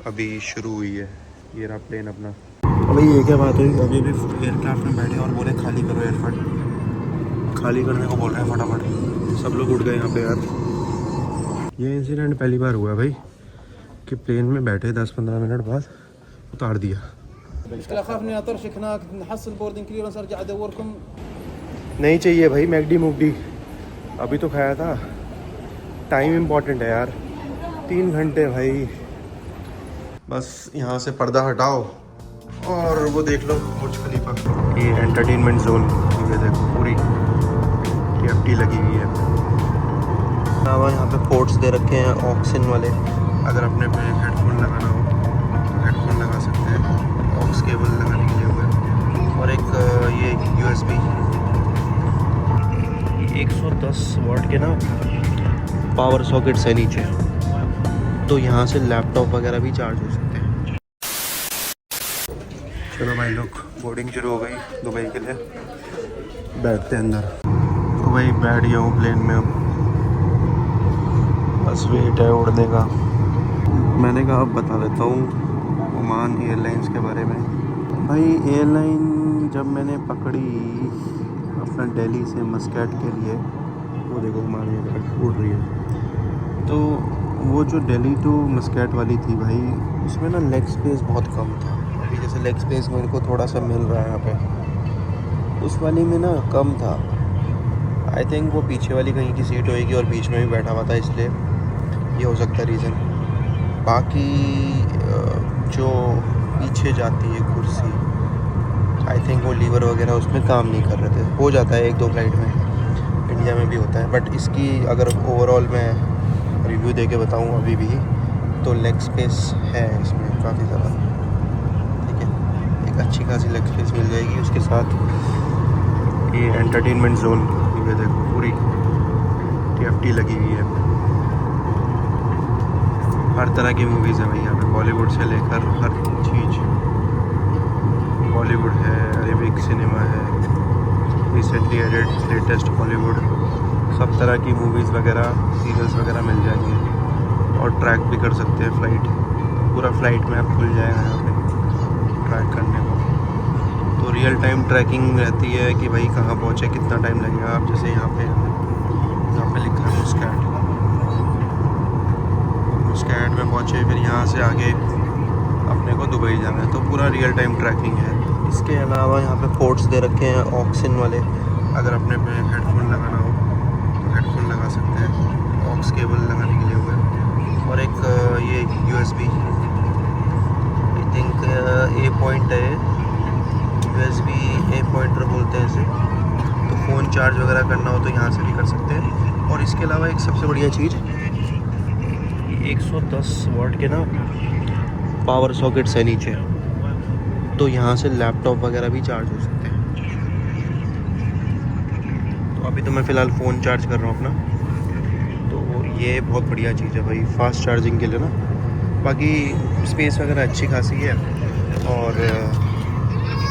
अभी शुरू हुई है। ये रहा प्लेन अपना। अभी ये क्या बात हुई, अभी भी एयरक्राफ्ट में बैठे और बोले खाली करो एयरपोर्ट। खाली करने को बोल रहे हैं फटाफट। सब लोग उठ गए यहाँ पे यार। ये इंसिडेंट पहली बार हुआ है भाई कि प्लेन में बैठे 10-15 मिनट बाद उतार दिया। नहीं चाहिए भाई मैगडी मुगडी, अभी तो खाया था। टाइम इम्पॉर्टेंट है यार, 3 घंटे भाई। बस यहाँ से पर्दा हटाओ और वो देख लो बुर्ज खलीफा। ये एंटरटेनमेंट जोन, ये देखो पूरी केएफटी लगी हुई है। यहाँ पे पोर्ट्स दे रखे हैं ऑक्सिन वाले। अगर अपने पे हेडफोन लगाना हो तो हेडफोन लगा सकते हैं। ऑक्स केबल लगाने के लिए हुआ। और एक ये USB 110 वाट के ना पावर सॉकेट्स है नीचे, तो यहाँ से लैपटॉप वगैरह भी चार्ज हो सकते हैं। चलो भाई लोग, बोर्डिंग शुरू हो गई दुबई के लिए। बैठते हैं अंदर। तो भाई बैठ गया हूँ प्लेन में, अब बस वेट है उड़ने का। मैंने कहा अब बता देता हूँ ओमान एयरलाइंस के बारे में। भाई एयरलाइन जब मैंने पकड़ी अपना दिल्ली से मस्कट के लिए, वो देखो ओमान एयरलाइन उड़ रही है, तो वो जो दिल्ली टू मस्कट वाली थी भाई, उसमें ना लेग स्पेस बहुत कम था। अभी जैसे लेग स्पेस मेरे को थोड़ा सा मिल रहा है यहाँ पे, उस वाली में ना कम था। आई थिंक वो पीछे वाली कहीं की सीट होएगी और बीच में भी बैठा हुआ था, इसलिए ये हो सकता है रीज़न। बाकी जो पीछे जाती है कुर्सी, आई थिंक वो लीवर वगैरह उसमें काम नहीं कर रहे थे। हो जाता है 1-2 फ्लाइट में, इंडिया में भी होता है। बट इसकी अगर ओवरऑल मैं रिव्यू दे के बताऊँ अभी भी, तो लेग स्पेस है इसमें काफ़ी ज़्यादा। ठीक है, एक अच्छी खासी लेग स्पेस मिल जाएगी। उसके साथ ये एंटरटेनमेंट जोन, ये देखो पूरी केएफटी लगी हुई है। हर तरह की मूवीज़ है भाई यहाँ पे, बॉलीवुड से लेकर हर चीज़। बॉलीवुड है, अरेबिक सिनेमा है, रिसेंटली एडेड लेटेस्ट हॉलीवुड, सब तरह की मूवीज़ वगैरह, सीरियल्स वगैरह मिल जाएंगे। और ट्रैक भी कर सकते हैं फ्लाइट, पूरा फ्लाइट में आप खुल जाएगा यहाँ पे ट्रैक करने को। तो रियल टाइम ट्रैकिंग रहती है कि भाई कहाँ पहुँचे, कितना टाइम लगेगा। आप जैसे यहाँ पे लिखा है मस्कट में पहुँचे, फिर यहाँ से आगे अपने को दुबई जाना है, तो पूरा रियल टाइम ट्रैकिंग है। इसके अलावा यहाँ पे पोर्ट्स दे रखे हैं ऑक्सिन वाले। अगर अपने पे हेडफोन लगाना हो तो हेडफोन लगा सकते हैं। ऑक्स केबल लगाने के लिए हुआ। और एक ये USB I think A point है, USB A पॉइंटर बोलते हैं इसे। तो फ़ोन चार्ज वगैरह करना हो तो यहाँ से भी कर सकते हैं। और इसके अलावा एक सबसे बढ़िया चीज़, 110 वाट के ना पावर सॉकेट्स है नीचे, तो यहाँ से लैपटॉप वगैरह भी चार्ज हो सकते हैं। तो अभी तो मैं फ़िलहाल फ़ोन चार्ज कर रहा हूँ अपना, तो ये बहुत बढ़िया चीज़ है भाई फास्ट चार्जिंग के लिए ना। बाकी स्पेस वगैरह अच्छी खासी है। और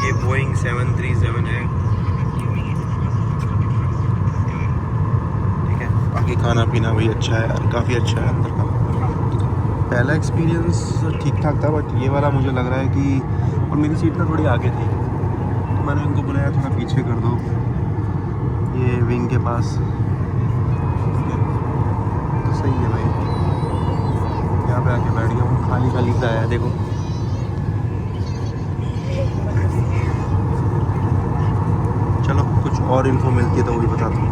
ये बोइंग 737 है। ठीक है, बाकी खाना पीना भी अच्छा है यार, काफ़ी अच्छा है अंदर का। पहला एक्सपीरियंस ठीक ठाक था, बट ये वाला मुझे लग रहा है कि, और मेरी सीट ना थोड़ी आगे थी, तो मैंने उनको बुलाया थोड़ा पीछे कर दो, ये विंग के पास। तो सही है भाई, यहाँ पे आके बैठ गया हूँ। खाली खाली सा है देखो। चलो कुछ और इन्फो मिलती है तो वो भी बताता हूँ।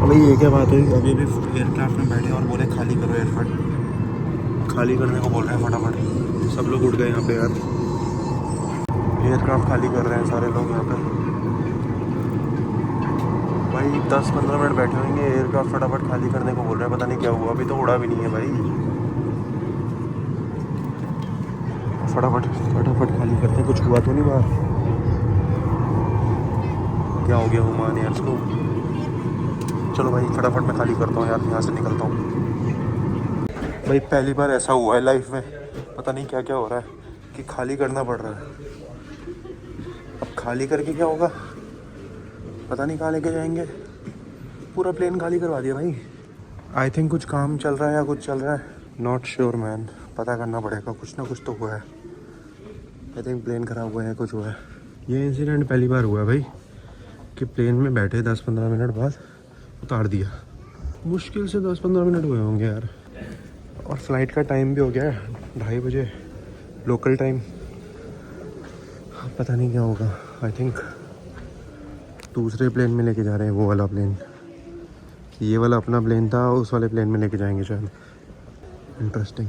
अभी ये क्या बात हुई, अभी भी एयरक्राफ्ट में बैठे और बोले खाली करो एयरपोर्ट। खाली करने को बोल रहे हैं फटाफट। सब लोग उठ गए यहाँ पे यार। एयरक्राफ्ट खाली कर रहे हैं सारे लोग यहाँ पे। भाई 10-15 मिनट बैठे होंगे, एयरक्राफ्ट फटाफट खाली करने को बोल रहे हैं। पता नहीं क्या हुआ, अभी तो उड़ा भी नहीं है भाई। फटाफट खाली करते हैं, कुछ हुआ तो नहीं बाहर। क्या हो गया ओमान एयर्स को। चलो भाई फटाफट मैं खाली करता हूँ यार, यहाँ से निकलता हूँ। भाई पहली बार ऐसा हुआ है लाइफ में, पता नहीं क्या क्या हो रहा है कि खाली करना पड़ रहा है। अब खाली करके क्या होगा, पता नहीं कहाँ लेके जाएंगे। पूरा प्लेन खाली करवा दिया भाई। आई थिंक कुछ काम चल रहा है या कुछ चल रहा है, नॉट श्योर मैन। पता करना पड़ेगा, कुछ ना कुछ तो हुआ है। आई थिंक प्लेन ख़राब हुआ है, कुछ हुआ है। ये इंसिडेंट पहली बार हुआ है भाई कि प्लेन में बैठे 10-15 मिनट बाद उतार दिया। मुश्किल से 10-15 मिनट हुए होंगे यार। और फ्लाइट का टाइम भी हो गया है 2:30 बजे लोकल टाइम। पता नहीं क्या होगा। आई थिंक दूसरे प्लेन में लेके जा रहे हैं, वो वाला प्लेन। ये वाला अपना प्लेन था, उस वाले प्लेन में लेके जाएंगे शायद। Interesting.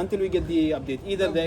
until we get the update either they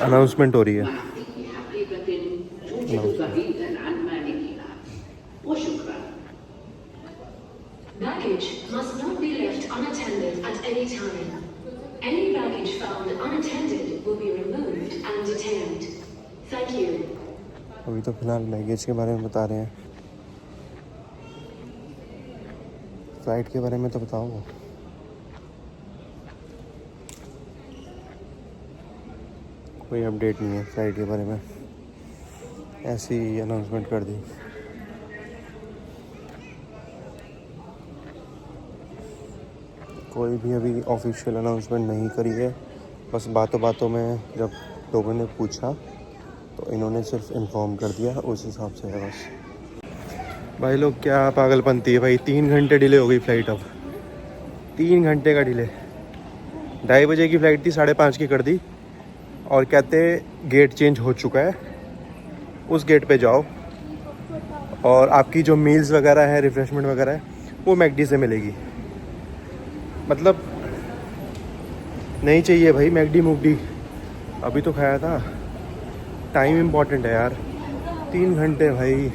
announcement हो रही है। Baggage must not be left unattended at any time. Any baggage found unattended will be removed and detained. Thank you. अभी तो फिलहाल बैगेज के बारे में बता रहे हैं, फ्लाइट के बारे में तो बताओ। कोई अपडेट नहीं है फ्लाइट के बारे में, ऐसी अनाउंसमेंट कर दी। कोई भी अभी ऑफिशियल अनाउंसमेंट नहीं करी है, बस बातों बातों में जब लोगों ने पूछा तो इन्होंने सिर्फ इन्फॉर्म कर दिया, उस हिसाब से है बस। भाई लोग क्या पागलपंती है भाई, 3 घंटे डिले हो गई फ़्लाइट। अब 3 घंटे का डिले। 2:30 बजे की फ़्लाइट थी, 5:30 की कर दी। और कहते गेट चेंज हो चुका है, उस गेट पे जाओ और आपकी जो मील्स वगैरह है, रिफ़्रेशमेंट वगैरह है, वो मैकडी से मिलेगी। मतलब नहीं चाहिए भाई मैकडी मुकडी, अभी तो खाया था। टाइम इम्पॉर्टेंट है यार। 3 घंटे भाई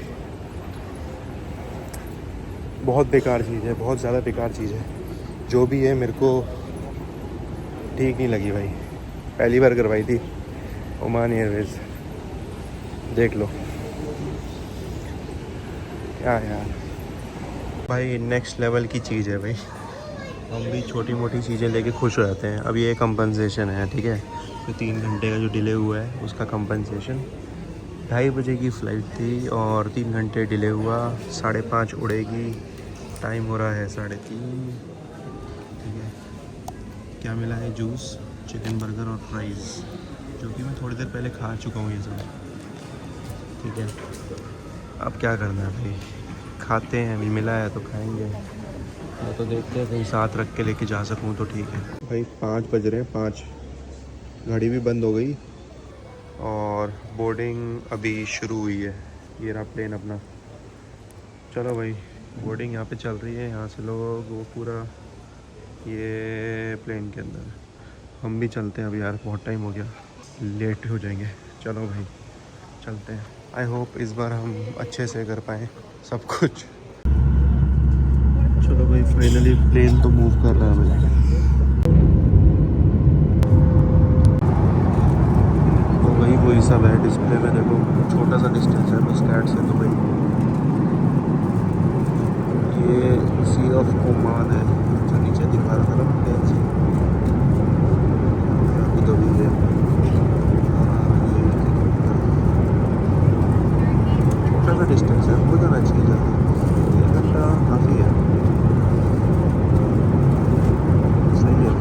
बहुत बेकार चीज़ है, बहुत ज़्यादा बेकार चीज़ है। जो भी है मेरे को ठीक नहीं लगी भाई। पहली बार करवाई थी ओमान एयरवेज़, देख लो क्या यार भाई, नेक्स्ट लेवल की चीज़ है भाई। हम भी छोटी मोटी चीज़ें लेके खुश हो जाते हैं। अब ये कंपनसेशन है, ठीक है, तो 3 घंटे का जो डिले हुआ है उसका कंपनसेशन। 2:30 बजे की फ़्लाइट थी और 3 घंटे डिले हुआ, 5:30 उड़ेगी, टाइम हो रहा है 3:30। ठीक है, क्या मिला है? जूस, चिकन बर्गर और फ्राइज़, जो कि मैं थोड़ी देर पहले खा चुका हूँ ये सब। ठीक है, अब क्या करना है भाई, खाते हैं, अभी मिला है तो खाएंगे। मैं तो देखते हैं कहीं साथ रख के लेके जा सकूँ तो ठीक है भाई। 5 बज रहे हैं, 5, घड़ी भी बंद हो गई और बोर्डिंग अभी शुरू हुई है। ये रहा प्लेन अपना। चलो भाई, बोर्डिंग यहाँ पे चल रही है, यहाँ से लोग वो पूरा ये प्लेन के अंदर। हम भी चलते हैं अभी यार, बहुत टाइम हो गया, लेट हो जाएंगे। चलो भाई चलते हैं। आई होप इस बार हम अच्छे से कर पाएँ सब कुछ। चलो भाई, फाइनली प्लेन तो मूव कर रहा है भाई। तो वही वही सब है डिस्प्ले में, देखो छोटा सा डिस्टेंस है बस कैट से। तो भाई ये सी ऑफ ओमान है जो नीचे दिखा रहा था ना प्लेन से, अभी तो भी है। छोटा सा डिस्टेंस है, हो जाना चाहिए जल्दी। 1 घंटा काफ़ी है, सही है।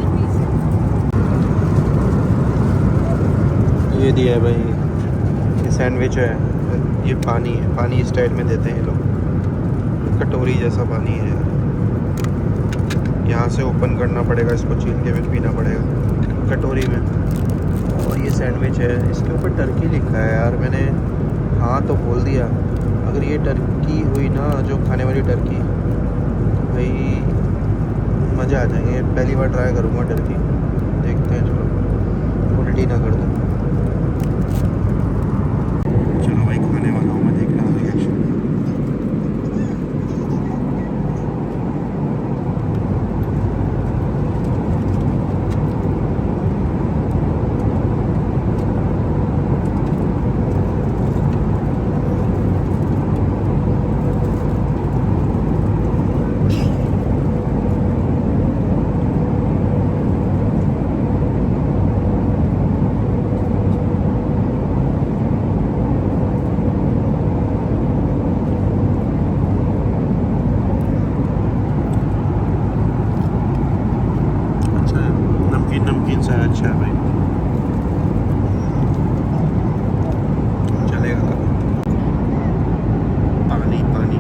ये दिया है भाई, ये सैंडविच है, ये पानी है, पानी स्टाइल में देते हैं ये लोग, कटोरी जैसा पानी है। यहाँ से ओपन करना पड़ेगा, इसको छील के फिर पीना पड़ेगा कटोरी में। और ये सैंडविच है, इसके ऊपर टर्की लिखा है यार। मैंने हाँ तो बोल दिया, अगर ये टर्की हुई ना, जो खाने वाली टर्की, तो भाई मज़ा आ जाएंगे। पहली बार ट्राई करूँगा टर्की, देखते हैं। चलो उल्टी ना कर दूँ। चलो भाई खाने वाला हूँ मैं, देखना रिएक्शन। नमकीन सा है, अच्छा है भाई, चलेगा। पानी पानी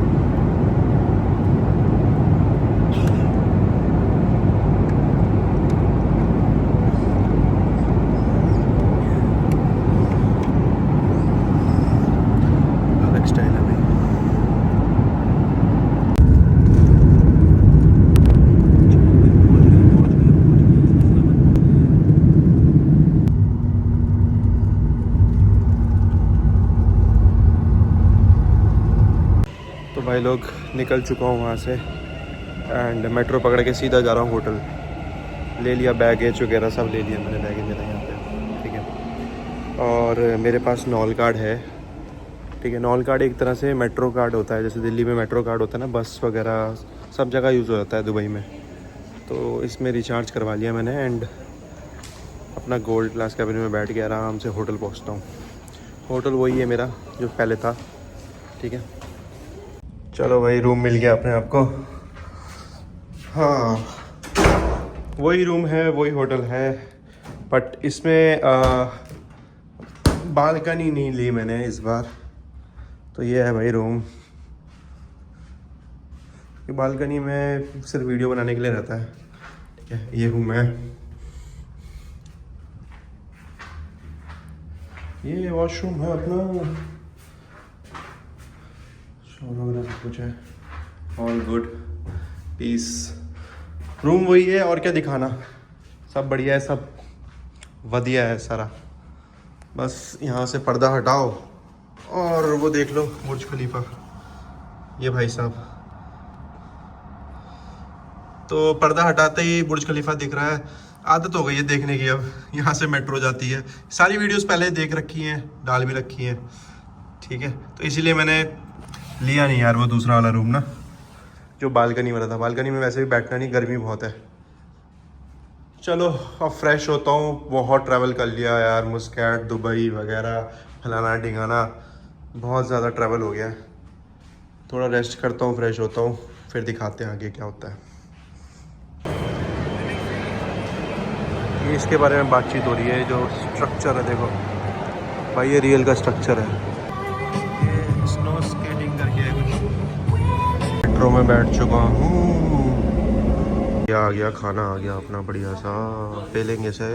अलग स्टाइल है भाई। तो भाई लोग निकल चुका हूँ वहाँ से, एंड मेट्रो पकड़ के सीधा जा रहा हूँ होटल। ले लिया बैगेज वगैरह सब ले लिया मैंने, बैगेज मेरा यहाँ पे, ठीक है। और मेरे पास नॉल कार्ड है, ठीक है। नॉल कार्ड एक तरह से मेट्रो कार्ड होता है, जैसे दिल्ली में मेट्रो कार्ड होता है ना, बस वगैरह सब जगह यूज़ हो जाता है दुबई में। तो इसमें रिचार्ज करवा लिया मैंने, एंड अपना गोल्ड क्लास कैबिन में बैठ के आराम से होटल पहुँचता हूँ। होटल वही है मेरा जो पहले था, ठीक है। चलो भाई रूम मिल गया अपने आप को। हाँ वही रूम है, वही होटल है, बट इसमें बालकनी नहीं ली मैंने इस बार। तो ये है भाई रूम। बालकनी में सिर्फ वीडियो बनाने के लिए रहता है, ठीक है। ये हूँ मैं, ये वॉशरूम है अपना, शॉवर वगैरह सब कुछ है, ऑल गुड पीस। रूम वही है, और क्या दिखाना, सब बढ़िया है, सब वधिया है सारा। बस यहाँ से पर्दा हटाओ और वो देख लो बुर्ज खलीफा। ये भाई साहब, तो पर्दा हटाते ही बुर्ज खलीफा दिख रहा है। आदत हो गई है देखने की, अब यहाँ से मेट्रो जाती है। सारी वीडियोस पहले देख रखी हैं, डाल भी रखी हैं, ठीक है। तो इसीलिए मैंने लिया नहीं यार वो दूसरा वाला रूम ना, जो बालकनी वाला था। बालकनी में वैसे भी बैठना नहीं, गर्मी बहुत है। चलो अब फ्रेश होता हूँ। बहुत ट्रैवल कर लिया यार, मुस्कैट, दुबई वगैरह, फलाना ढिंगाना, बहुत ज़्यादा ट्रैवल हो गया है। थोड़ा रेस्ट करता हूँ, फ्रेश होता हूँ, फिर दिखाते हैं आगे क्या होता है। ये इसके बारे में बातचीत हो रही है, जो स्ट्रक्चर है देखो भाई, ये रियल का स्ट्रक्चर है। ये स्नो स्केटिंग करके है कुछ। मेट्रो में बैठ चुका हूँ, आ गया खाना, आ गया अपना बढ़िया सा, पेलेंगे से।